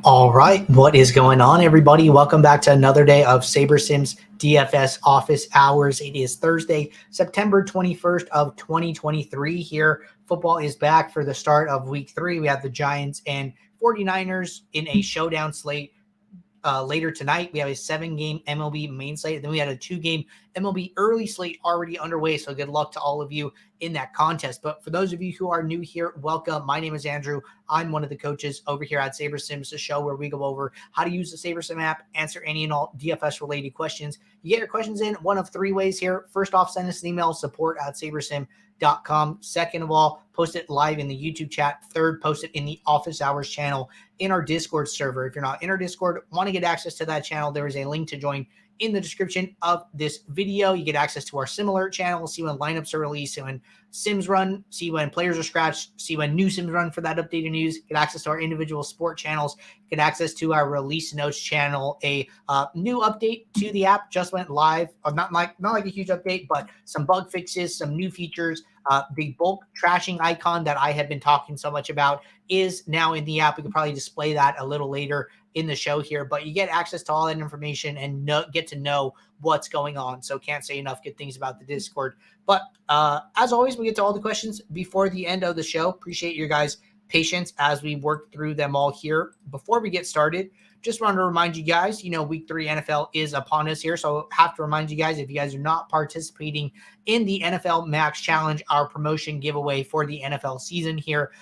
All right, what is going on, everybody? Welcome back to another day of SaberSim's DFS office hours. It is Thursday, September 21st of 2023 here. Football is back for the start of week 3. We have the Giants and 49ers in a showdown slate. Later tonight, we have a 7-game MLB main slate. Then we had a 2-game MLB early slate already underway. So good luck to all of you in that contest. But for those of you who are new here, welcome. My name is Andrew. I'm one of the coaches over here at SaberSim. It's a show where we go over how to use the SaberSim app, answer any and all DFS related questions. You get your questions in one of 3 ways here. First off, send us an email, support@sabersim.com. Second of all, post it live in the YouTube chat. Third, post it in the office hours channel in our Discord server. If you're not in our Discord, want to get access to that channel, there is a link to join in the description of this video. You get access to our similar channel, see when lineups are released, see when sims run, see when players are scratched, see when new sims run for that updated news, get access to our individual sport channels, get access to our release notes channel. A new update to the app just went live. Not like a huge update, but some bug fixes, some new features. The bulk trashing icon that I have been talking so much about is now in the app. We could probably display that a little later in the show here, but you get access to all that information and get to know what's going on. So can't say enough good things about the Discord. But as always, we get to all the questions before the end of the show. Appreciate your guys' patience as we work through them all here. Before we get started, just wanted to remind you guys, week 3 NFL is upon us here. So have to remind you guys, if you guys are not participating in the NFL Max Challenge, our promotion giveaway for the NFL season here,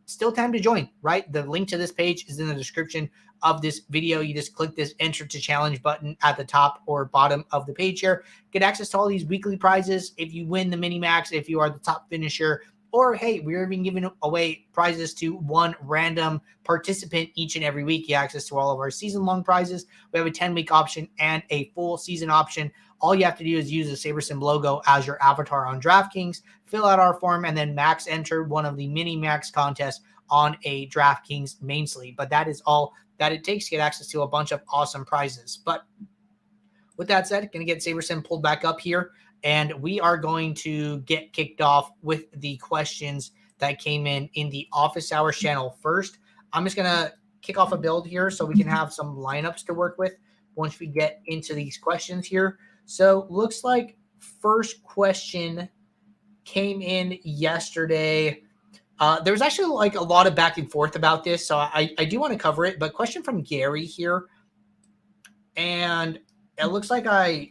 still time to join, right? The link to this page is in the description of this video. You just click this enter to challenge button at the top or bottom of the page here. Get access to all these weekly prizes. If you win the mini max, if you are the top finisher, or hey, we're even giving away prizes to one random participant each and every week. You have access to all of our season-long prizes. We have a 10-week option and a full season option. All you have to do is use the SaberSim logo as your avatar on DraftKings, fill out our form, and then max enter one of the mini max contests on a DraftKings main slate. But that is all that it takes to get access to a bunch of awesome prizes. But with that said, going to get SaberSim pulled back up here, and we are going to get kicked off with the questions that came in the office hours channel first. I'm just going to kick off a build here so we can have some lineups to work with once we get into these questions here. So looks like first question came in yesterday. There was actually like a lot of back and forth about this, so I do want to cover it. But question from Gary here, and it looks like I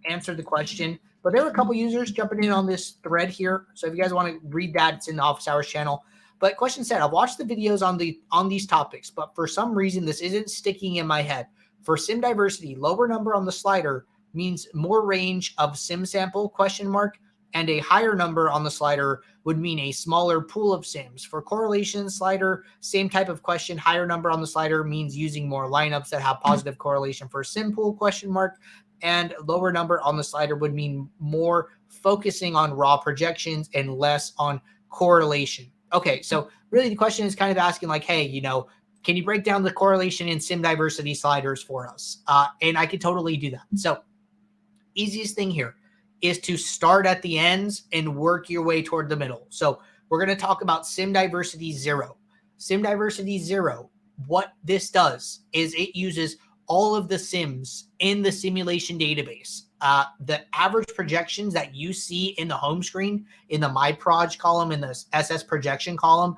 answered the question. But there were a couple users jumping in on this thread here. So if you guys want to read that, it's in the office hours channel. But question said, I've watched the videos on these topics, but for some reason this isn't sticking in my head. For sim diversity, lower number on the slider means more range of sim sample ? And a higher number on the slider would mean a smaller pool of sims. For correlation slider, same type of question. Higher number on the slider means using more lineups that have positive correlation for sim pool ? And lower number on the slider would mean more focusing on raw projections and less on correlation. Okay, so really the question is kind of asking like, hey, can you break down the correlation in sim diversity sliders for us? And I could totally do that. So easiest thing here is to start at the ends and work your way toward the middle. So we're going to talk about sim diversity 0. Sim diversity 0, what this does is it uses all of the sims in the simulation database. The average projections that you see in the home screen, in the My Proj column, in the SS projection column,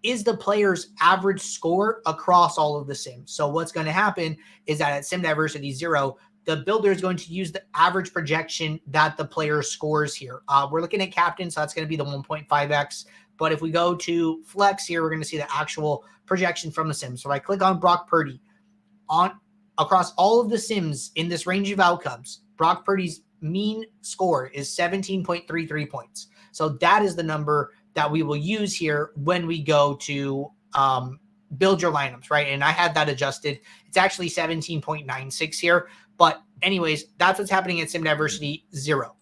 is the player's average score across all of the sims. So what's going to happen is that at sim diversity 0, the builder is going to use the average projection that the player scores here. We're looking at captain, so that's going to be the 1.5x. But if we go to flex here, we're going to see the actual projection from the sims. So if I click on Brock Purdy, across all of the sims in this range of outcomes, Brock Purdy's mean score is 17.33 points. So that is the number that we will use here when we go to build your lineups, right? And I had that adjusted. It's actually 17.96 here. But anyways, that's what's happening at sim diversity 0.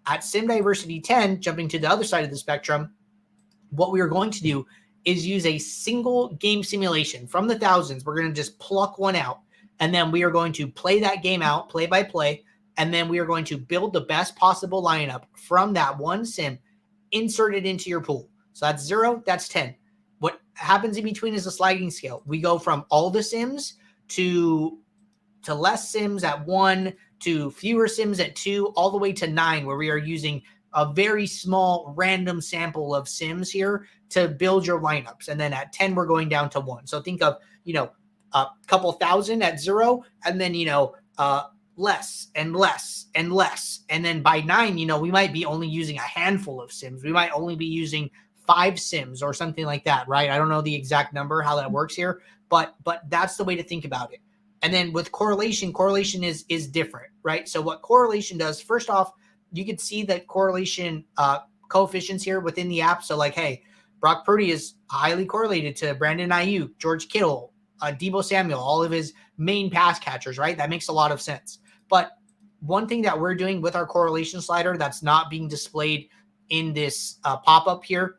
At sim diversity 10, jumping to the other side of the spectrum, what we are going to do is use a single game simulation from the thousands. We're going to just pluck one out, and then we are going to play that game out play by play, and then we are going to build the best possible lineup from that one sim, insert it into your pool. So that's 0, that's 10. happens in between is a sliding scale. We go from all the sims to less sims at 1, to fewer sims at 2, all the way to 9, where we are using a very small random sample of sims here to build your lineups. And then at 10, we're going down to 1. So think of, a couple thousand at 0, and then, less and less and less. And then by 9, we might be only using a handful of sims. We might only be using 5 sims or something like that, right? I don't know the exact number, how that works here, but that's the way to think about it. And then with correlation is different, right? So what correlation does, first off, you can see that correlation coefficients here within the app. So like, hey, Brock Purdy is highly correlated to Brandon Ayuk, George Kittle, Deebo Samuel, all of his main pass catchers, right? That makes a lot of sense. But one thing that we're doing with our correlation slider that's not being displayed in this pop-up here,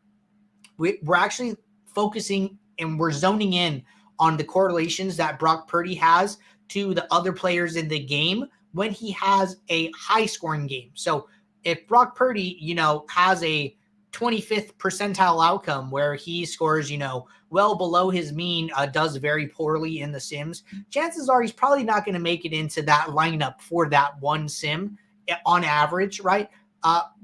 we're actually focusing and we're zoning in on the correlations that Brock Purdy has to the other players in the game when he has a high-scoring game. So if Brock Purdy, has a 25th percentile outcome where he scores, well below his mean, does very poorly in the sims, chances are he's probably not going to make it into that lineup for that one sim on average, right?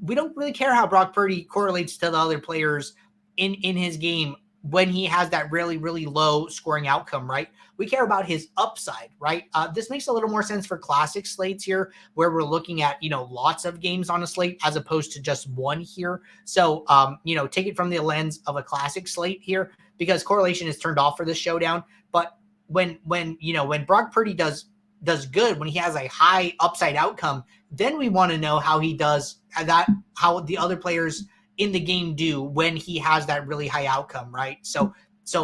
We don't really care how Brock Purdy correlates to the other players in his game when he has that really, really low scoring outcome, right? We care about his upside, right? This makes a little more sense for classic slates here, where we're looking at, lots of games on a slate as opposed to just one here. So, take it from the lens of a classic slate here, because correlation is turned off for this showdown. But when Brock Purdy does good, when he has a high upside outcome, then we want to know how he does that, how the other players in the game do when he has that really high outcome, right? So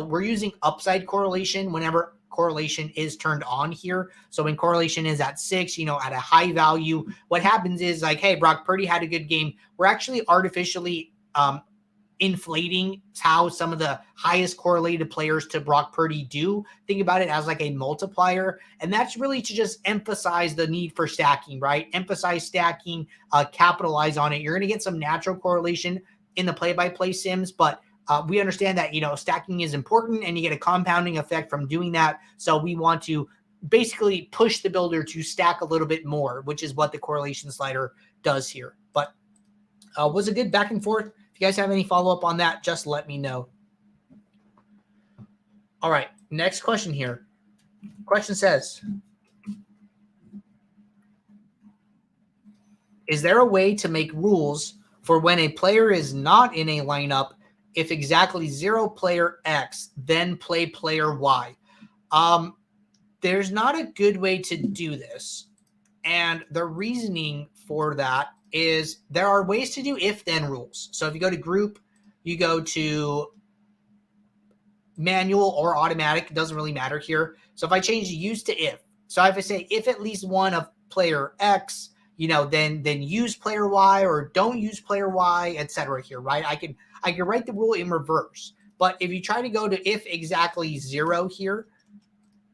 we're using upside correlation whenever correlation is turned on here. So when correlation is at 6, at a high value, what happens is like, hey, Brock Purdy had a good game. We're actually artificially inflating how some of the highest correlated players to Brock Purdy do. Think about it as like a multiplier. And that's really to just emphasize the need for stacking, right? Emphasize stacking, capitalize on it. You're going to get some natural correlation in the play-by-play sims, but we understand that, stacking is important and you get a compounding effect from doing that. So we want to basically push the builder to stack a little bit more, which is what the correlation slider does here. But was a good back and forth. If you guys have any follow-up on that, just let me know. All right, next question here. Question says, is there a way to make rules for when a player is not in a lineup if exactly 0 player X, then play player Y? There's not a good way to do this. And the reasoning for that is there are ways to do if-then rules. So if you go to group, you go to manual or automatic, it doesn't really matter here. So if I change use to if, so if I say if at least one of player X, then use player Y or don't use player Y, etc. here, right? I can write the rule in reverse. But if you try to go to if exactly 0 here,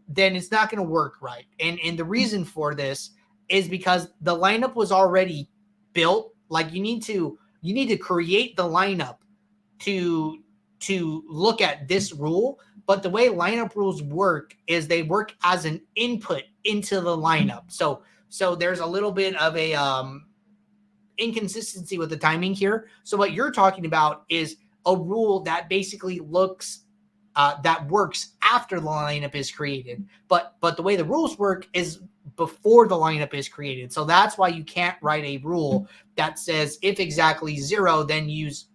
then it's not going to work right. And the reason for this is because the lineup was already built. Like you need to create the lineup to look at this rule. But the way lineup rules work is they work as an input into the lineup. So there's a little bit of a inconsistency with the timing here. So what you're talking about is a rule that basically looks that works after the lineup is created. But the way the rules work is before the lineup is created. So that's why you can't write a rule that says if exactly 0, then use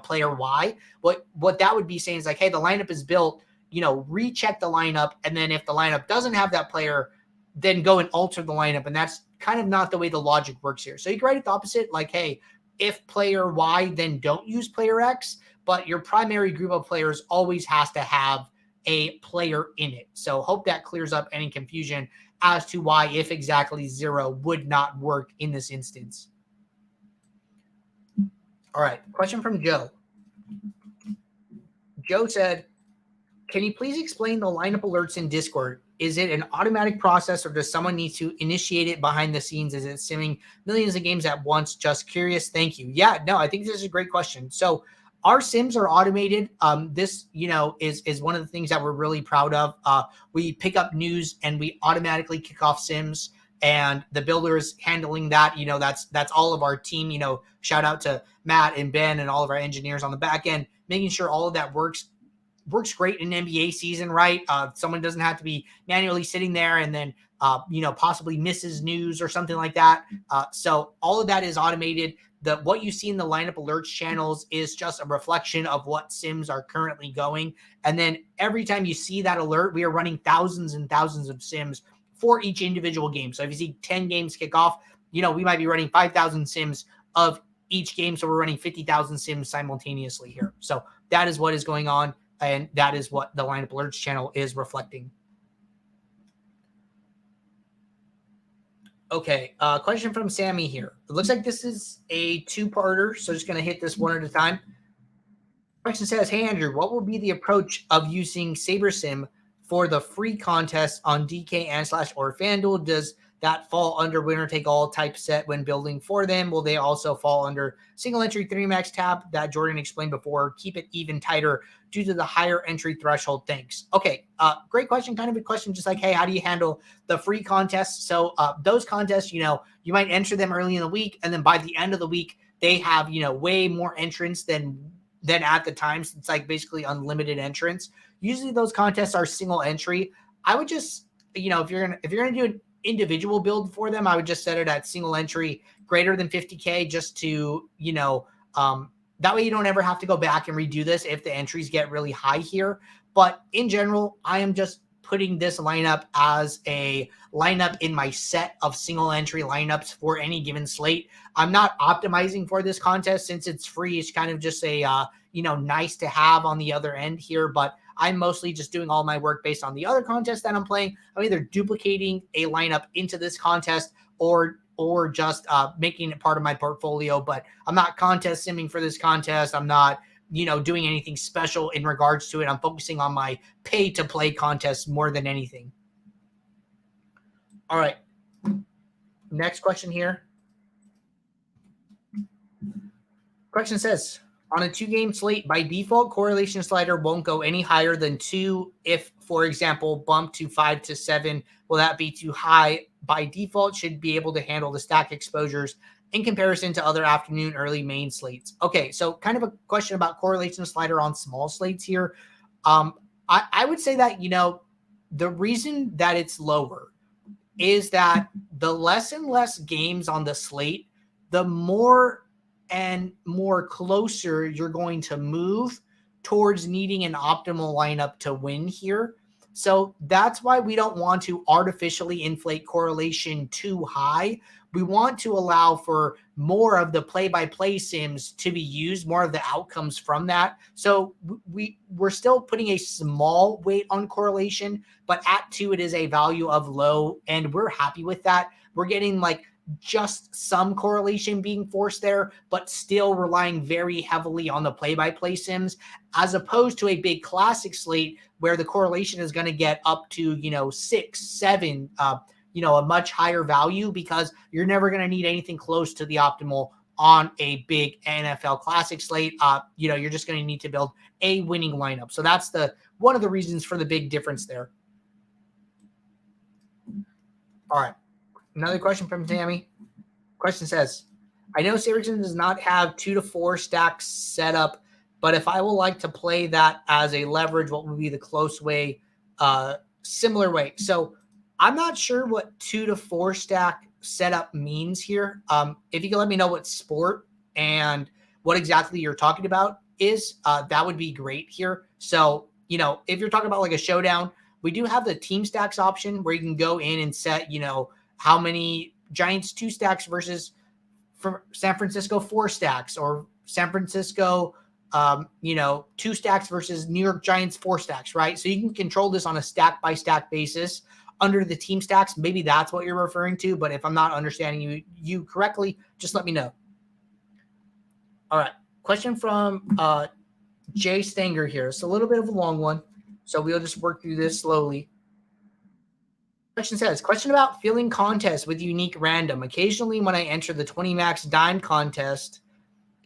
player Y. What that would be saying is like, hey, the lineup is built, recheck the lineup, and then if the lineup doesn't have that player, then go and alter the lineup. And that's kind of not the way the logic works here. So you can write it the opposite, like, hey, if player Y, then don't use player X, but your primary group of players always has to have a player in it. So hope that clears up any confusion as to why if exactly 0 would not work in this instance. All right, question from Joe. Joe said, can you please explain the lineup alerts in Discord? Is it an automatic process or does someone need to initiate it behind the scenes? Is it simming millions of games at once? Just curious. Thank you. Yeah, no, I think this is a great question. So our sims are automated. This, is one of the things that we're really proud of. We pick up news and we automatically kick off sims, and the builder is handling that. That's all of our team. Shout out to Matt and Ben and all of our engineers on the back end, making sure all of that works great in NBA season, right? Someone doesn't have to be manually sitting there and then, possibly misses news or something like that. So all of that is automated. What you see in the lineup alerts channels is just a reflection of what sims are currently going. And then every time you see that alert, we are running thousands and thousands of sims for each individual game. So if you see 10 games kick off, we might be running 5,000 sims of each game. So we're running 50,000 sims simultaneously here. So that is what is going on. And that is what the lineup alerts channel is reflecting. Okay, question from Sammy here. It looks like this is a two-parter, so just going to hit this one at a time. Question says, hey, Andrew, what will be the approach of using SaberSim for the free contest on DK and / or FanDuel? Does that fall under winner-take-all type set when building for them? Will they also fall under single-entry 3-max tab that Jordan explained before? Keep it even tighter due to the higher entry threshold. Thanks. Okay, great question. Kind of a question just like, hey, how do you handle the free contests? So those contests, you might enter them early in the week, and then by the end of the week, they have, way more entrants than at the time. So it's like basically unlimited entrants. Usually those contests are single entry. I would just, if you're gonna do an individual build for them, I would just set it at single entry greater than 50K just to, that way you don't ever have to go back and redo this if the entries get really high here. But in general, I am just putting this lineup as a lineup in my set of single entry lineups for any given slate. I'm not optimizing for this contest since it's free. It's kind of just a, nice to have on the other end here, but I'm mostly just doing all my work based on the other contest that I'm playing. I'm either duplicating a lineup into this contest or just making it part of my portfolio, but I'm not contest simming for this contest. I'm not, doing anything special in regards to it. I'm focusing on my pay to play contests more than anything. All right. Next question here. Question says, on a 2-game slate, by default, correlation slider won't go any higher than 2. If, for example, bump to 5 to 7, will that be too high? By default, should be able to handle the stack exposures in comparison to other afternoon, early main slates. Okay, so kind of a question about correlation slider on small slates here. I would say that, the reason that it's lower is that the less and less games on the slate, the more and more closer you're going to move towards needing an optimal lineup to win here. So that's why we don't want to artificially inflate correlation too high. We want to allow for more of the play-by-play sims to be used, more of the outcomes from that. So we're still putting a small weight on correlation, but at 2, it is a value of low, and we're happy with that. We're getting just some correlation being forced there, but still relying very heavily on the play-by-play sims, as opposed to a big classic slate where the correlation is going to get up to, 6, 7, a much higher value, because you're never going to need anything close to the optimal on a big NFL classic slate. You're just going to need to build a winning lineup. So that's one of the reasons for the big difference there. All right. Another question from Tammy. Question says, I know SaberSim does not have 2 to 4 stacks set up, but if I would like to play that as a leverage, what would be the close way, similar way? So I'm not sure what 2 to 4 stack setup means here. If you can let me know what sport and what exactly you're talking about is, that would be great here. So, if you're talking about a showdown, we do have the team stacks option where you can go in and set, how many Giants 2 stacks versus San Francisco 4 stacks, or San Francisco, 2 stacks versus New York Giants 4 stacks, right? So you can control this on a stack by stack basis under the team stacks. Maybe that's what you're referring to, but if I'm not understanding you correctly, just let me know. All right. Question from Jay Stanger here. It's a little bit of a long one, so we'll just work through this slowly. Question says, question about filling contests with unique random. Occasionally when I enter the 20 max dime contest,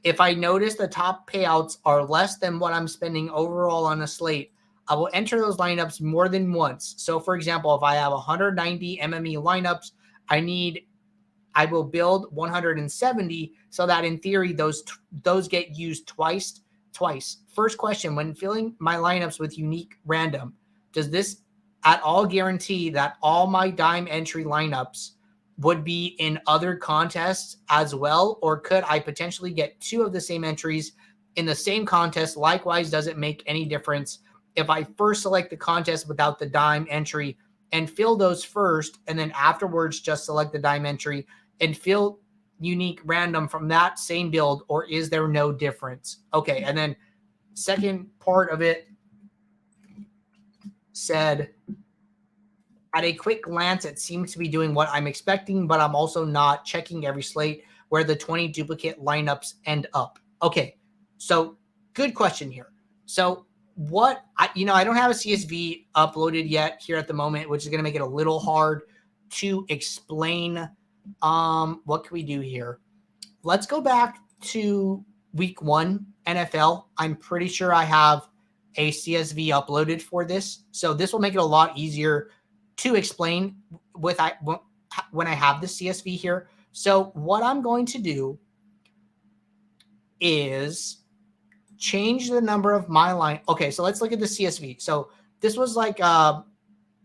If I notice the top payouts are less than what I'm spending overall on a slate, I will enter those lineups more than once. So for example, if I have 190 MME lineups, I will build 170 so that in theory those get used twice. First question, when filling my lineups with unique random, does this at all guarantee that all my dime entry lineups would be in other contests as well? Or could I potentially get two of the same entries in the same contest? Likewise, does it make any difference if I first select the contest without the dime entry and fill those first, and then afterwards just select the dime entry and fill unique random from that same build, or is there no difference? Okay, and then second part of it said, at a quick glance, it seems to be doing what I'm expecting, but I'm also not checking every slate where the 20 duplicate lineups end up. Okay, so good question here. So I don't have a CSV uploaded yet here at the moment, which is going to make it a little hard to explain. What can we do here? Let's go back to week 1 NFL. I'm pretty sure I have a CSV uploaded for this. So this will make it a lot easier to explain when I have the CSV here. So what I'm going to do is change the number of my line. Okay, so let's look at the CSV. So this was like all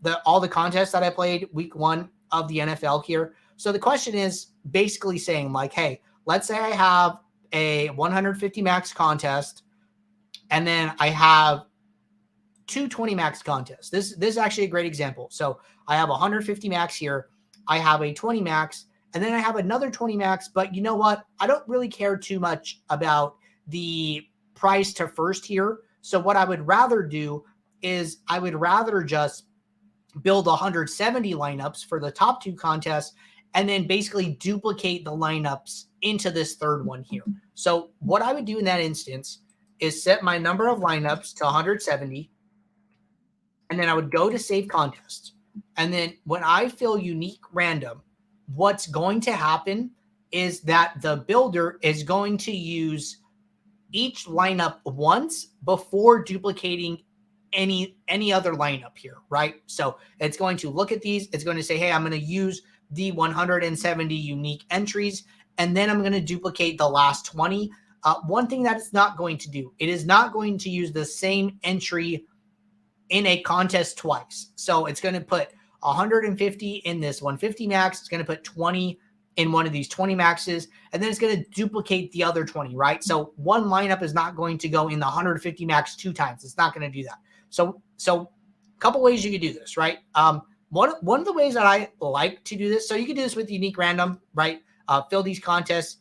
the contests that I played week 1 of the NFL here. So the question is basically saying like, hey, let's say I have a 150 max contest, and then I have 220 max contests. This is actually a great example. So I have 150 max here. I have a 20 max, and then I have another 20 max. But you know what? I don't really care too much about the price to first here. So what I would rather do is I would rather just build 170 lineups for the top 2 contests, and then basically duplicate the lineups into this third one here. So what I would do in that instance is set my number of lineups to 170, and then I would go to save contest. And then when I fill unique random, what's going to happen is that the builder is going to use each lineup once before duplicating any other lineup here, right? So it's going to look at these. It's going to say, hey, I'm going to use the 170 unique entries, and then I'm going to duplicate the last 20. One thing that it's not going to do, it is not going to use the same entry in a contest twice. So it's going to put 150 in this 150 max. It's going to put 20 in one of these 20 maxes, and then it's going to duplicate the other 20, right? So one lineup is not going to go in the 150 max 2 times. It's not going to do that. So a couple ways you could do this, right? One of the ways that I like to do this, so you can do this with unique random, right? Fill these contests.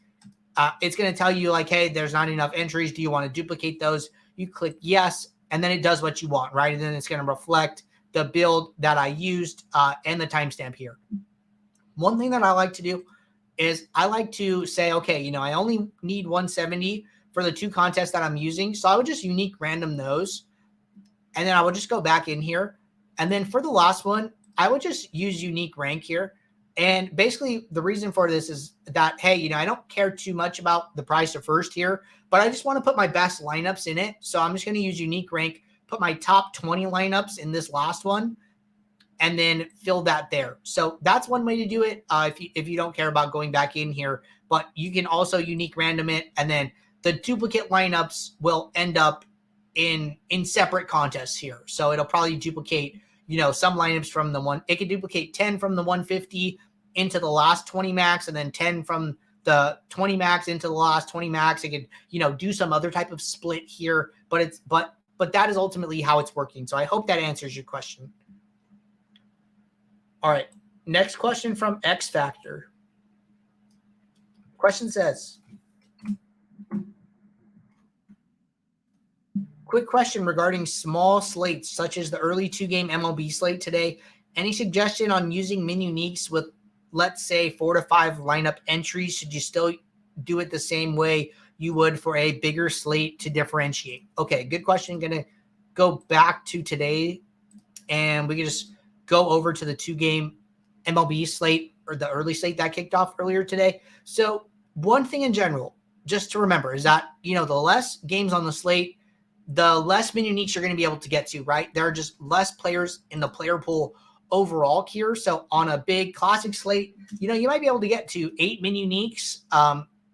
It's going to tell you like, hey, there's not enough entries. Do you want to duplicate those? You click yes, and then it does what you want, right? And then it's going to reflect the build that I used and the timestamp here. One thing that I like to do is I like to say, okay, I only need 170 for the 2 contests that I'm using. So I would just unique random those. And then I would just go back in here. And then for the last one, I would just use unique rank here. And basically the reason for this is that, hey, I don't care too much about the price of first here, but I just want to put my best lineups in it. So I'm just going to use unique rank, put my top 20 lineups in this last one, and then fill that there. So that's one way to do it if you don't care about going back in here. But you can also unique random it, and then the duplicate lineups will end up in separate contests here. So it'll probably duplicate, some lineups from the one. It could duplicate 10 from the 150 into the last 20 max, and then 10 from the 20 max into the last 20 max. It could, do some other type of split here, but that is ultimately how it's working. So I hope that answers your question. All right. Next question from X Factor. Question says, quick question regarding small slates, such as the early 2-game MLB slate today. Any suggestion on using min uniques with, let's say, 4 to 5 lineup entries? Should you still do it the same way you would for a bigger slate to differentiate? Okay, good question. Going to go back to today, and we can just go over to the 2-game MLB slate, or the early slate that kicked off earlier today. So one thing in general, just to remember is that, the less games on the slate, the less min uniques you're going to be able to get to, right? There are just less players in the player pool overall here. So on a big classic slate, you might be able to get to 8 min uniques,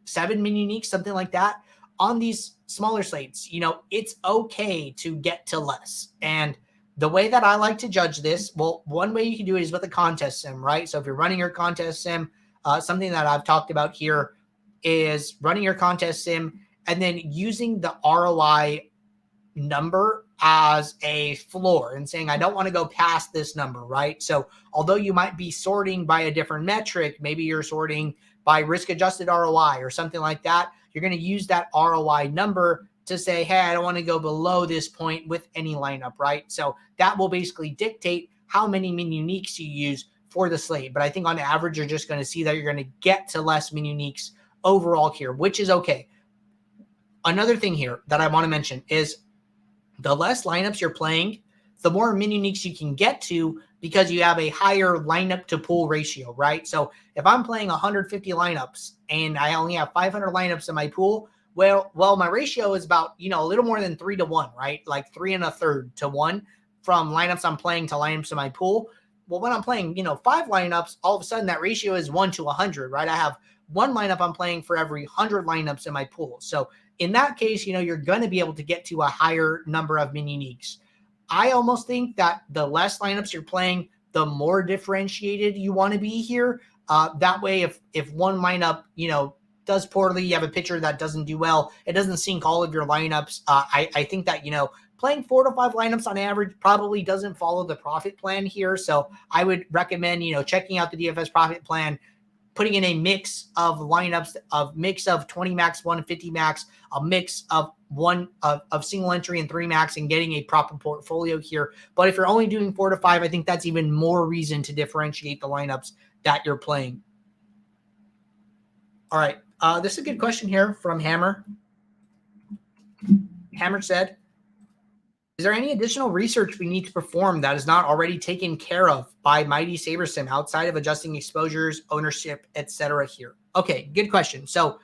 7 min uniques, something like that. On these smaller slates, it's okay to get to less. And the way that I like to judge this, well, one way you can do it is with a contest sim, right? So if you're running your contest sim, something that I've talked about here is running your contest sim and then using the ROI number as a floor and saying, I don't want to go past this number, right? So although you might be sorting by a different metric, maybe you're sorting by risk-adjusted ROI or something like that, you're going to use that ROI number to say, hey, I don't want to go below this point with any lineup, right? So that will basically dictate how many min uniques you use for the slate. But I think on average, you're just going to see that you're going to get to less min uniques overall here, which is okay. Another thing here that I want to mention is the less lineups you're playing, the more min uniques you can get to because you have a higher lineup to pool ratio, right? So if I'm playing 150 lineups and I only have 500 lineups in my pool, well, my ratio is about, a little more than 3 to 1, right? Like 3 1/3 to 1 from lineups I'm playing to lineups in my pool. Well, when I'm playing, 5 lineups, all of a sudden that ratio is 1 to 100, right? I have 1 lineup I'm playing for every 100 lineups in my pool. So in that case, you're going to be able to get to a higher number of min uniques. I almost think that the less lineups you're playing, the more differentiated you want to be here. That way, if one lineup, does poorly, you have a pitcher that doesn't do well, it doesn't sync all of your lineups. I think that, playing 4 to 5 lineups on average probably doesn't follow the profit plan here. So I would recommend, checking out the DFS profit plan, putting in a mix of lineups, of mix of 20 max, 150 max, a mix of of single entry and 3 max, and getting a proper portfolio here. But if you're only doing 4 to 5, I think that's even more reason to differentiate the lineups that you're playing. All right. This is a good question here from Hammer. Hammer said, is there any additional research we need to perform that is not already taken care of by Mighty SaberSim outside of adjusting exposures, ownership, etc. here? Okay, good question. So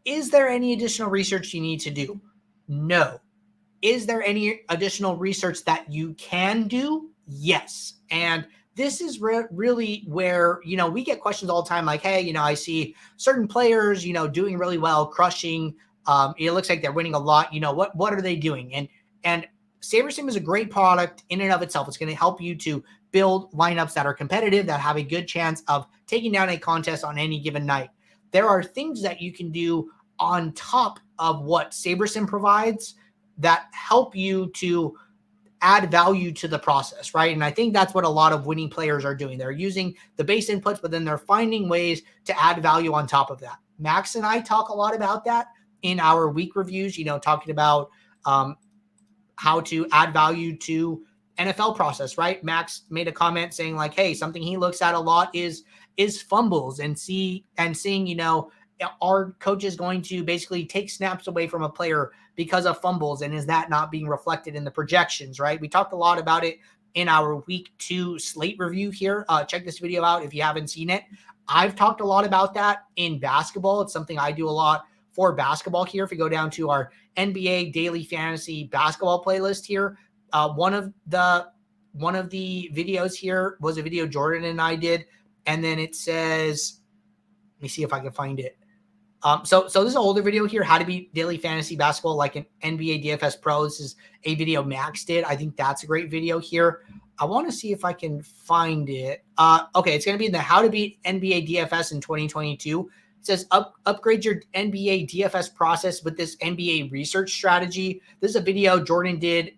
is there any additional research you need to do? No. Is there any additional research that you can do? Yes. And this is really where, we get questions all the time like, hey, I see certain players, doing really well, crushing. It looks like they're winning a lot. What are they doing? And SaberSim is a great product in and of itself. It's going to help you to build lineups that are competitive, that have a good chance of taking down a contest on any given night. There are things that you can do on top of what SaberSim provides that help you to add value to the process, right? And I think that's what a lot of winning players are doing. They're using the base inputs, but then they're finding ways to add value on top of that. Max and I talk a lot about that in our week reviews, talking about how to add value to NFL process, right? Max made a comment saying like, hey, something he looks at a lot is fumbles and seeing, are coaches going to basically take snaps away from a player because of fumbles? And is that not being reflected in the projections, right? We talked a lot about it in our week 2 slate review here. Check this video out if you haven't seen it. I've talked a lot about that in basketball. It's something I do a lot for basketball here. If you go down to our NBA daily fantasy basketball playlist here, one of the videos here was a video Jordan and I did. And then it says, let me see if I can find it. So this is an older video here, how to beat daily fantasy basketball like an NBA DFS Pro. This is a video Max did. I think that's a great video here. I want to see if I can find it. Okay, it's going to be in the how to beat NBA DFS in 2022. It says upgrade your NBA DFS process with this NBA research strategy. This is a video Jordan did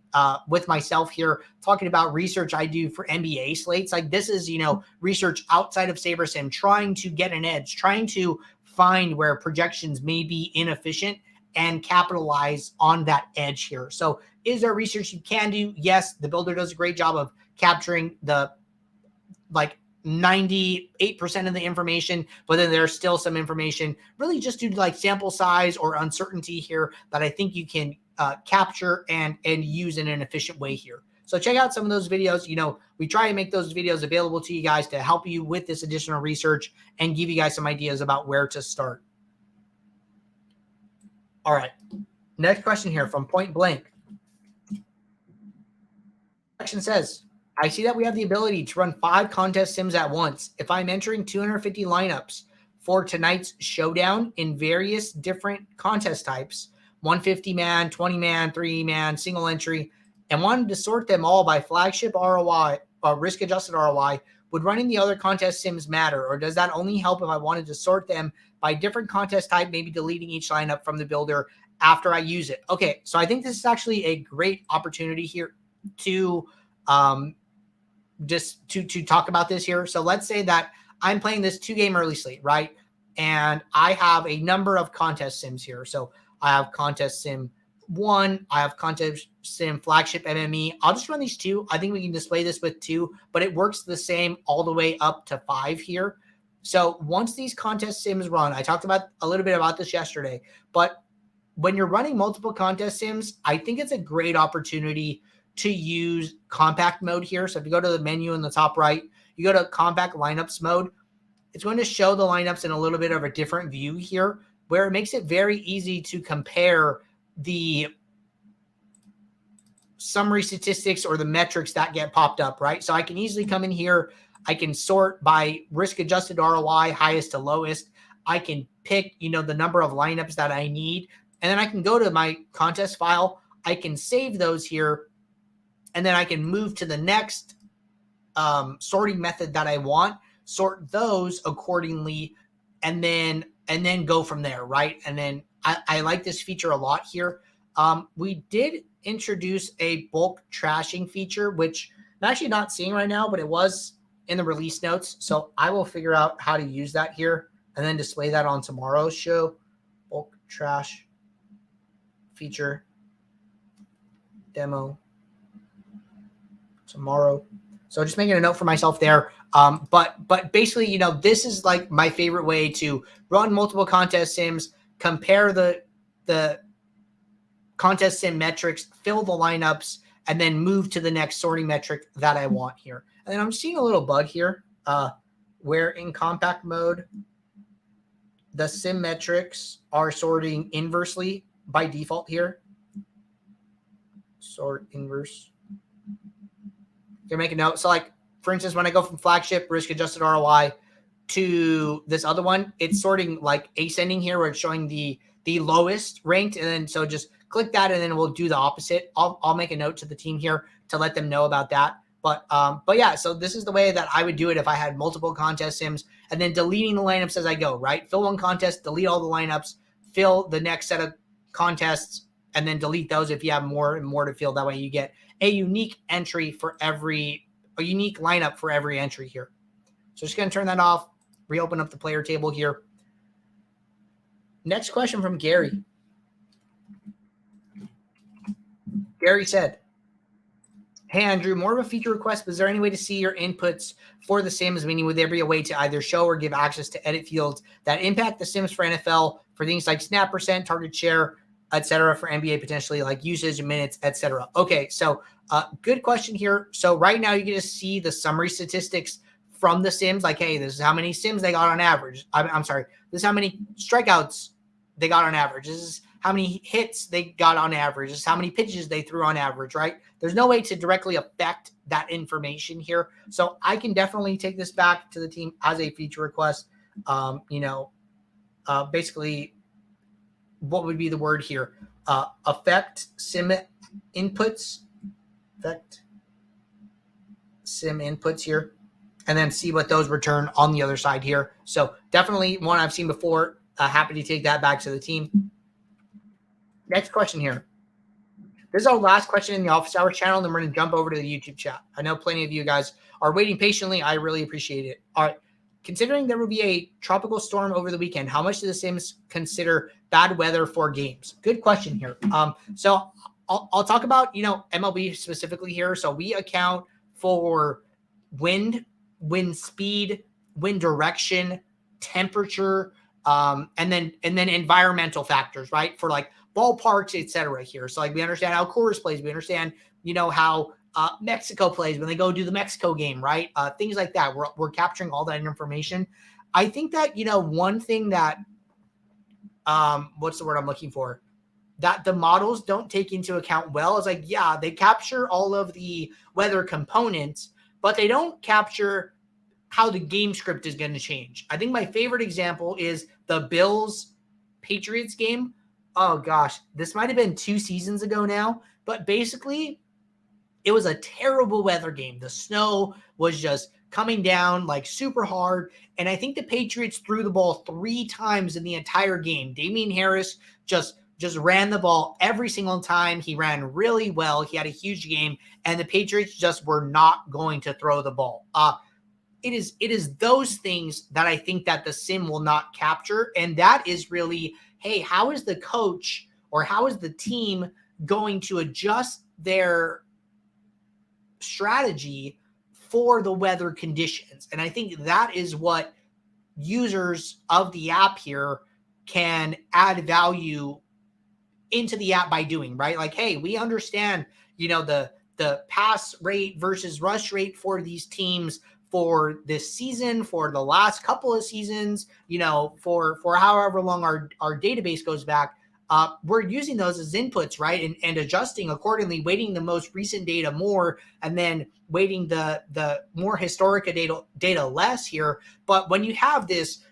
with myself here talking about research I do for NBA slates. Like this is, research outside of SaberSim, trying to get an edge, trying to find where projections may be inefficient and capitalize on that edge here. So is there research you can do? Yes, the builder does a great job of capturing the 98% of the information, but then there's still some information really just due to sample size or uncertainty here that I think you can capture and use in an efficient way here. So check out some of those videos. We try and make those videos available to you guys to help you with this additional research and give you guys some ideas about where to start. All right. Next question here from Point Blank. Question says, I see that we have the ability to run 5 contest sims at once. If I'm entering 250 lineups for tonight's showdown in various different contest types, 150-man, 20-man, 3-man, single entry, and wanted to sort them all by flagship ROI, risk-adjusted ROI, would running the other contest sims matter, or does that only help if I wanted to sort them by different contest type, maybe deleting each lineup from the builder after I use it? Okay, so I think this is actually a great opportunity here to just to talk about this here. So let's say that I'm playing this 2-game early slate, right? And I have a number of contest sims here. So I have contest sim 1, I have contest sim flagship MME. I'll just run these 2. I think we can display this with 2, but it works the same all the way up to 5 here. So once these contest sims run, I talked about a little bit about this yesterday, but when you're running multiple contest sims, I think it's a great opportunity to use compact mode here. So if you go to the menu in the top right, you go to compact lineups mode, it's going to show the lineups in a little bit of a different view here, where it makes it very easy to compare the summary statistics or the metrics that get popped up, right? So I can easily come in here. I can sort by risk-adjusted ROI, highest to lowest. I can pick, the number of lineups that I need. And then I can go to my contest file. I can save those here. And then I can move to the next sorting method that I want, sort those accordingly, and then go from there, right? And then I like this feature a lot here. We did introduce a bulk trashing feature, which I'm actually not seeing right now, but it was in the release notes. So I will figure out how to use that here and then display that on tomorrow's show. Bulk trash feature demo tomorrow. So just making a note for myself there. But basically, this is like my favorite way to run multiple contest sims, compare the contest sim metrics, fill the lineups, and then move to the next sorting metric that I want here. And then I'm seeing a little bug here where in compact mode, the sim metrics are sorting inversely by default here. Sort inverse. You make a note. So like, for instance, when I go from flagship risk-adjusted ROI to this other one, it's sorting like ascending here where it's showing the lowest ranked. And then so just click that and then we'll do the opposite. I'll make a note to the team here to let them know about that. But yeah, so this is the way that I would do it if I had multiple contest sims and then deleting the lineups as I go, right? Fill one contest, delete all the lineups, fill the next set of contests, and then delete those if you have more and more to fill. That way you get a unique entry for a unique lineup for every entry here. So just going to turn that off, reopen up the player table here. Next question from Gary. Gary said, hey, Andrew, more of a feature request, but is there any way to see your inputs for the Sims? Meaning, would there be a way to either show or give access to edit fields that impact the Sims for NFL for things like snap percent, target share, etc., for NBA potentially like usage, minutes, etc.? Okay, so good question here. So right now you get to see the summary statistics from the Sims. Like, hey, this is how many Sims they got on average. I'm sorry, this is how many strikeouts they got on average. This is how many hits they got on average. This is how many pitches they threw on average, right? There's no way to directly affect that information here. So I can definitely take this back to the team as a feature request. Basically, what would be the word here? Affect sim inputs. Affect sim inputs here. And then see what those return on the other side here. So definitely one I've seen before. Happy to take that back to the team. Next question here. This is our last question in the Office Hours channel, and then we're going to jump over to the YouTube chat. I know plenty of you guys are waiting patiently. I really appreciate it. All right. Considering there will be a tropical storm over the weekend, how much do the Sims consider bad weather for games? Good question here. So I'll talk about, MLB specifically here. So we account for wind speed, wind direction, temperature, and then environmental factors, right? For like ballparks, etc. here. So like we understand how Coors plays. We understand, how Mexico plays when they go do the Mexico game, right? Things like that. We're capturing all that information. I think that, one thing that, what's the word I'm looking for? that the models don't take into account well. It's like, yeah, they capture all of the weather components, but they don't capture how the game script is going to change. I think my favorite example is the Bills Patriots game. Oh gosh, this might have been 2 seasons ago now, but basically it was a terrible weather game. The snow was just coming down like super hard. And I think the Patriots threw the ball 3 times in the entire game. Damian Harris just ran the ball every single time. He ran really well. He had a huge game, and the Patriots just were not going to throw the ball. It is those things that I think that the sim will not capture. And that is really, hey, how is the coach or how is the team going to adjust their strategy for the weather conditions? And I think that is what users of the app here can add value into the app by doing, right? Like, hey, we understand, the pass rate versus rush rate for these teams for this season, for the last couple of seasons, for however long our database goes back. We're using those as inputs, right? And adjusting accordingly, weighting the most recent data more, and then weighting the more historic data less here. But when you have this,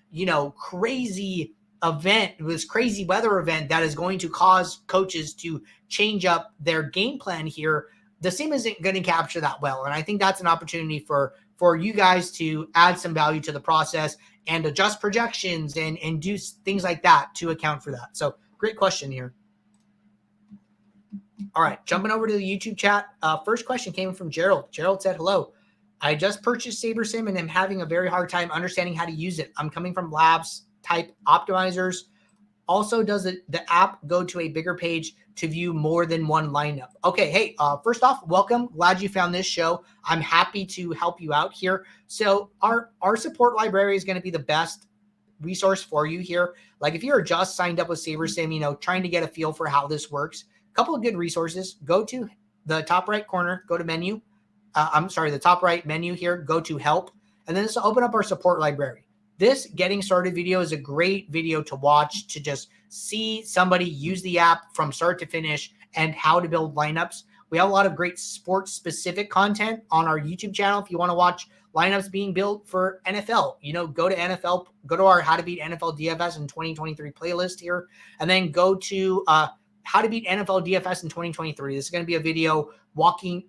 crazy event, this crazy weather event that is going to cause coaches to change up their game plan here, the sim isn't going to capture that well. And I think that's an opportunity for you guys to add some value to the process and adjust projections and do things like that to account for that. So great question here. All right, jumping over to the YouTube chat. First question came from Gerald. Gerald said, hello. I just purchased SaberSim and am having a very hard time understanding how to use it. I'm coming from labs type optimizers. Also, does the app go to a bigger page to view more than one lineup? Okay, hey, first off, welcome. Glad you found this show. I'm happy to help you out here. So our support library is going to be the best resource for you here. Like if you're just signed up with SaberSim, trying to get a feel for how this works, a couple of good resources. Go to the top right corner, go to menu. The top right menu here, go to help, and then just open up our support library. This getting started video is a great video to watch to just see somebody use the app from start to finish and how to build lineups. We have a lot of great sports specific content on our YouTube channel. If you want to watch lineups being built for NFL, go to NFL, go to our How to Beat NFL DFS in 2023 playlist here, and then go to How to Beat NFL DFS in 2023. This is going to be a video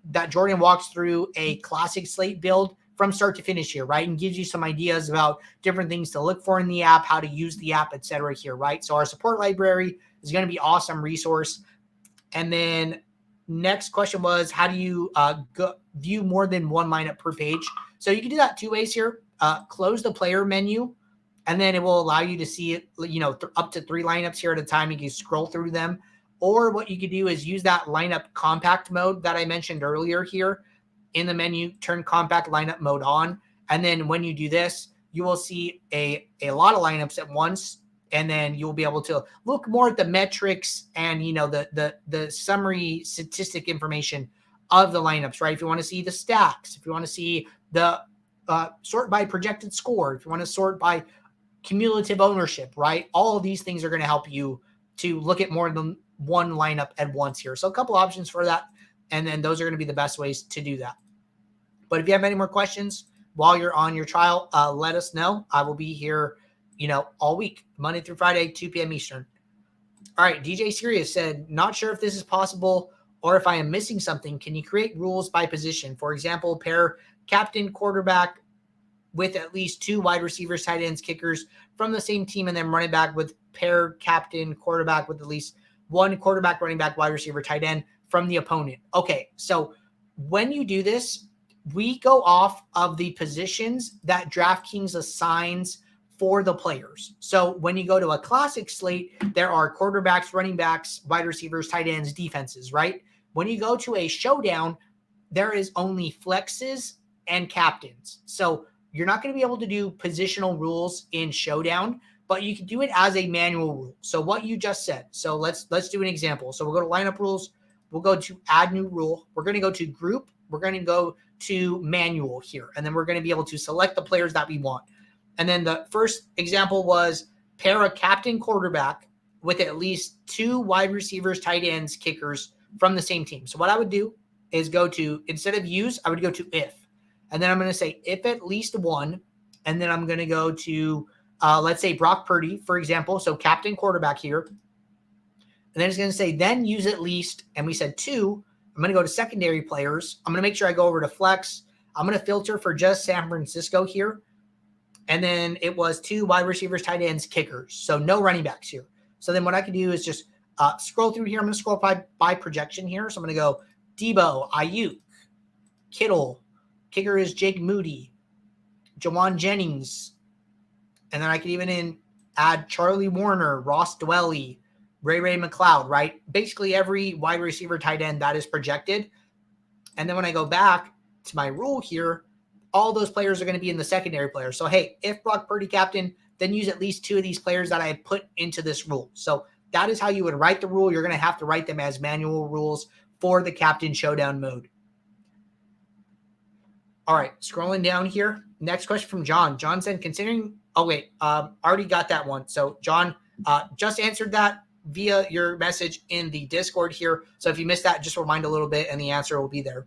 that Jordan walks through a classic slate build from start to finish here, right? And gives you some ideas about different things to look for in the app, how to use the app, etc. here, right? So our support library is going to be awesome resource. And then next question was, how do you view more than one lineup per page? So you can do that 2 ways here. Close the player menu, and then it will allow you to see it, up to 3 lineups here at a time. You can scroll through them. Or what you could do is use that lineup compact mode that I mentioned earlier here. In the menu, turn compact lineup mode on. And then when you do this, you will see a lot of lineups at once. And then you'll be able to look more at the metrics and, the summary statistic information of the lineups, right? If you want to see the stacks, if you want to see the sort by projected score, if you want to sort by cumulative ownership, right? All of these things are going to help you to look at more than one lineup at once here. So a couple options for that. And then those are going to be the best ways to do that. But if you have any more questions while you're on your trial, let us know. I will be here, all week, Monday through Friday, 2 p.m. Eastern. All right. DJ Sirius said, not sure if this is possible or if I am missing something. Can you create rules by position? For example, pair captain, quarterback with at least 2 wide receivers, tight ends, kickers from the same team, and then running back with pair captain, quarterback with at least 1 quarterback, running back, wide receiver, tight end from the opponent. Okay. So when you do this, we go off of the positions that DraftKings assigns for the players. So when you go to a classic slate, there are quarterbacks, running backs, wide receivers, tight ends, defenses, right? When you go to a showdown, there is only flexes and captains. So you're not going to be able to do positional rules in showdown, but you can do it as a manual rule. So what you just said. So let's do an example. So we'll go to lineup rules. We'll go to add new rule. We're going to go to group. We're going to go to manual here. And then we're going to be able to select the players that we want. And then the first example was pair a captain quarterback with at least 2 wide receivers, tight ends, kickers from the same team. So what I would do is go to, instead of use, I would go to if. And then I'm going to say if at least 1. And then I'm going to go to, let's say Brock Purdy, for example. So captain quarterback here. And then it's going to say then use at least, and we said 2. I'm going to go to secondary players. I'm going to make sure I go over to flex. I'm going to filter for just San Francisco here. And then it was 2 wide receivers, tight ends, kickers. So no running backs here. So then what I can do is just scroll through here. I'm going to scroll by projection here. So I'm going to go Debo, Ayuk, Kittle. Kicker is Jake Moody, Jawan Jennings. And then I could even add Charlie Warner, Ross Dwelly, Ray McLeod, right? Basically every wide receiver, tight end that is projected. And then when I go back to my rule here, all those players are going to be in the secondary players. So, hey, if Brock Purdy captain, then use at least 2 of these players that I put into this rule. So that is how you would write the rule. You're going to have to write them as manual rules for the captain showdown mode. All right, scrolling down here. Next question from John. John said, considering, already got that one. So John just answered that via your message in the Discord here. So if you missed that, just rewind a little bit and the answer will be there.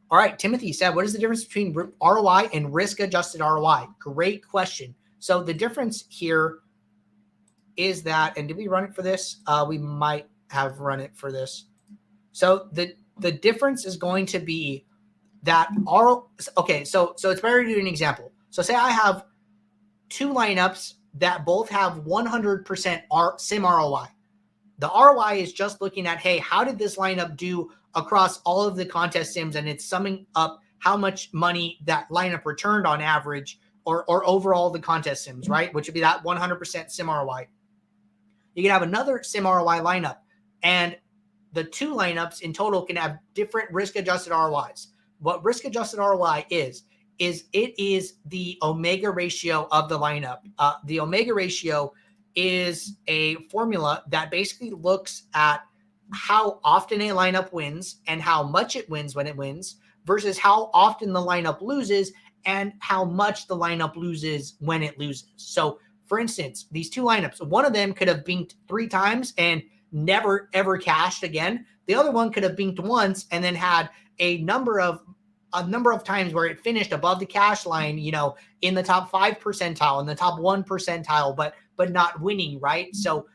All right, Timothy said, what is the difference between ROI and risk-adjusted ROI? Great question. So the difference here is that, and did we run it for this? We might have run it for this. So the difference is going to be that so it's better to do an example. So say I have 2 lineups that both have 100% sim ROI. The ROI is just looking at, hey, how did this lineup do across all of the contest sims, and it's summing up how much money that lineup returned on average or overall the contest sims, right? Which would be that 100% sim ROI. You can have another sim ROI lineup, and the 2 lineups in total can have different risk-adjusted ROIs. What risk-adjusted ROI is it is the omega ratio of the lineup. The omega ratio is a formula that basically looks at how often a lineup wins and how much it wins when it wins versus how often the lineup loses and how much the lineup loses when it loses. So, for instance, these 2 lineups, one of them could have binked 3 times and never, ever cashed again. The other one could have binked once and then had a number of times where it finished above the cash line, in the top 5 percentile, in the top 1 percentile, but not winning, right? So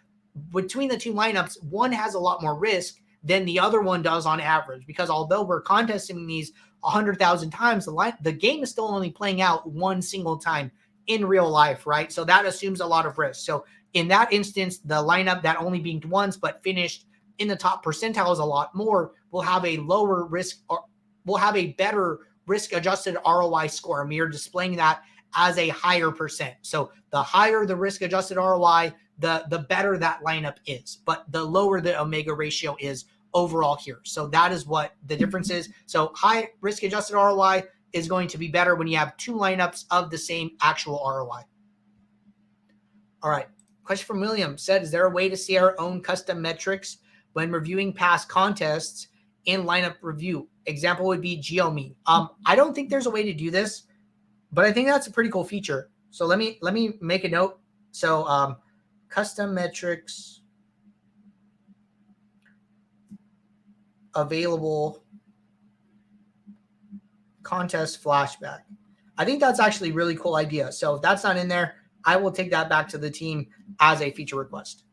between the 2 lineups, one has a lot more risk than the other one does on average, because although we're contesting these 100,000 times, the game is still only playing out one single time in real life, right? So that assumes a lot of risk. So in that instance, the lineup that only binked once but finished in the top percentile is a lot more, will have a lower risk, or will have a better risk-adjusted ROI score. And we are displaying that as a higher percent. So the higher the risk-adjusted ROI, the better that lineup is, but the lower the omega ratio is overall here. So that is what the difference is. So high risk-adjusted ROI is going to be better when you have 2 lineups of the same actual ROI. All right. Question from William said, is there a way to see our own custom metrics when reviewing past contests in lineup review? Example would be GeoMe. I don't think there's a way to do this, but I think that's a pretty cool feature. So let me make a note. So custom metrics available contest flashback. I think that's actually a really cool idea. So if that's not in there, I will take that back to the team as a feature request.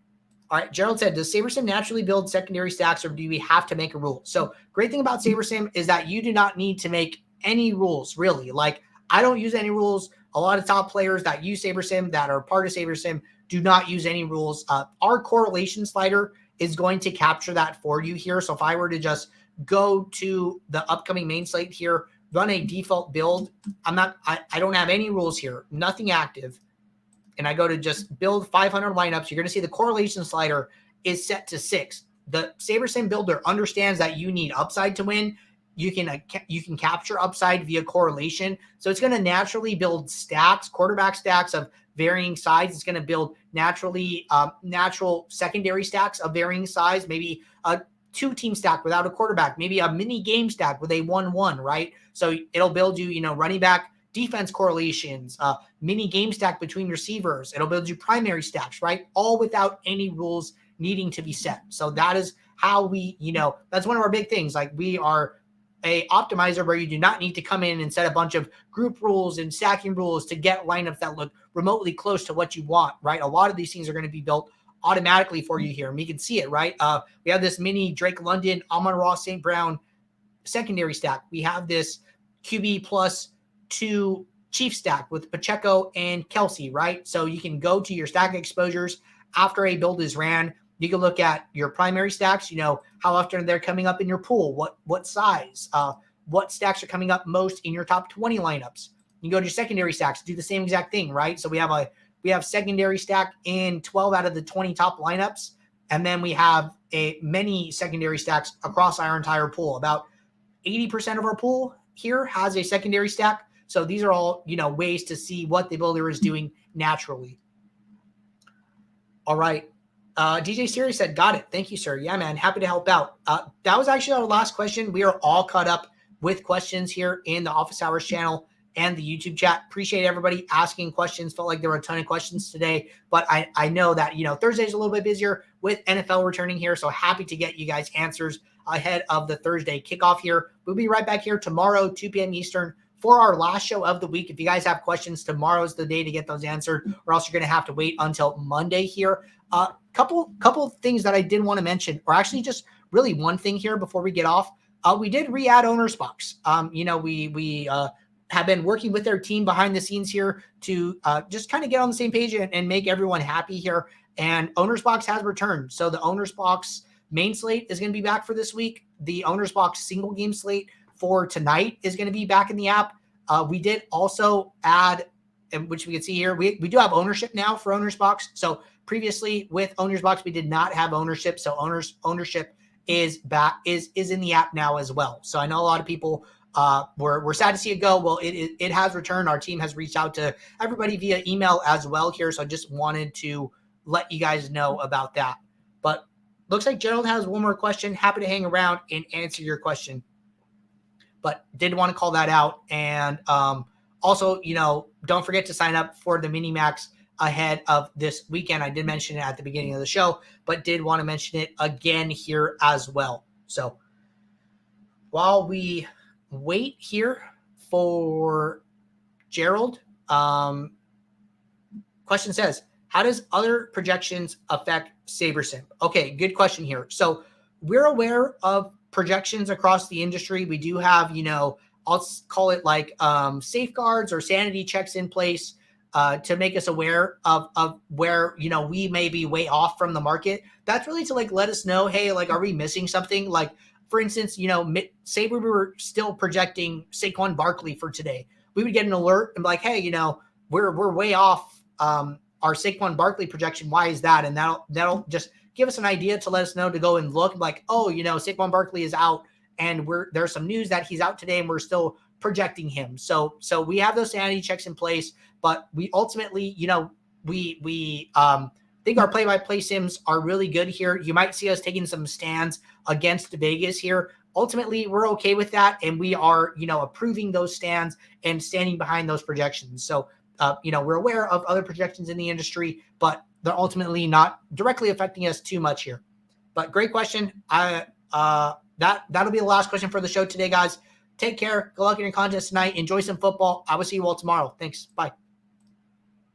All right, Gerald said, does SaberSim naturally build secondary stacks, or do we have to make a rule? So great thing about SaberSim is that you do not need to make any rules, really. Like, I don't use any rules. A lot of top players that use SaberSim, that are part of SaberSim, do not use any rules. Our correlation slider is going to capture that for you here. So if I were to just go to the upcoming main slate here, run a default build, I don't have any rules here, nothing active, and I go to just build 500 lineups, you're going to see the correlation slider is set to 6. The SaberSim builder understands that you need upside to win. You can capture upside via correlation. So it's going to naturally build stacks, quarterback stacks of varying size. It's going to build natural secondary stacks of varying size, maybe a 2-team stack without a quarterback, maybe a mini game stack with a 1-1, right? So it'll build you, running back, defense correlations, mini game stack between receivers. It'll build you primary stacks, right? All without any rules needing to be set. So that is how we, that's one of our big things. Like, we are a optimizer where you do not need to come in and set a bunch of group rules and stacking rules to get lineups that look remotely close to what you want, right? A lot of these things are going to be built automatically for you here. And we can see it, right? We have this mini Drake London, Amon-Ra St. Brown secondary stack. We have this QB plus 2 Chief stack with Pacheco and Kelsey, right? So you can go to your stack exposures after a build is ran. You can look at your primary stacks, how often they're coming up in your pool, what size, what stacks are coming up most in your top 20 lineups. You go to your secondary stacks, do the same exact thing, right? So we have secondary stack in 12 out of the 20 top lineups, and then we have many secondary stacks across our entire pool. About 80% of our pool here has a secondary stack. So these are all, ways to see what the builder is doing naturally. All right. DJ Siri said, got it. Thank you, sir. Yeah, man. Happy to help out. That was actually our last question. We are all caught up with questions here in the Office Hours channel and the YouTube chat. Appreciate everybody asking questions. Felt like there were a ton of questions today, but I know that, Thursday's a little bit busier with NFL returning here. So happy to get you guys answers ahead of the Thursday kickoff here. We'll be right back here tomorrow, 2 p.m. Eastern, for our last show of the week. If you guys have questions, tomorrow's the day to get those answered, or else you're going to have to wait until Monday here. Couple things that I did want to mention, or actually just really one thing here before we get off. We did re-add Owner's Box. We have been working with their team behind the scenes here to just kind of get on the same page and make everyone happy here. And Owner's Box has returned. So the Owner's Box main slate is going to be back for this week. The Owner's Box single game slate for tonight is going to be back in the app. We did also add, which we can see here, we do have ownership now for Owner's Box. So previously with Owner's Box, we did not have ownership. So ownership is back, is in the app now as well. So I know a lot of people were sad to see it go. Well, it has returned. Our team has reached out to everybody via email as well here. So I just wanted to let you guys know about that. But looks like Gerald has one more question. Happy to hang around and answer your question. But did want to call that out. And also, don't forget to sign up for the mini max ahead of this weekend. I did mention it at the beginning of the show, but did want to mention it again here as well. So while we wait here for Gerald, question says, how does other projections affect SaberSim? Okay, good question here. So we're aware of projections across the industry. We do have, I'll call it like safeguards or sanity checks in place to make us aware of where, we may be way off from the market. That's really to let us know, hey, are we missing something? Like, for instance, say we were still projecting Saquon Barkley for today. We would get an alert and be like, hey, we're way off our Saquon Barkley projection. Why is that? And that'll just give us an idea to let us know to go and look like, oh, Saquon Barkley is out and there's some news that he's out today and we're still projecting him. So we have those sanity checks in place, but we ultimately, we think our play-by-play sims are really good here. You might see us taking some stands against Vegas here. Ultimately, we're okay with that. And we are, approving those stands and standing behind those projections. So, we're aware of other projections in the industry, but they're ultimately not directly affecting us too much here. But great question. That'll be the last question for the show today, guys. Take care. Good luck in your contest tonight. Enjoy some football. I will see you all tomorrow. Thanks. Bye.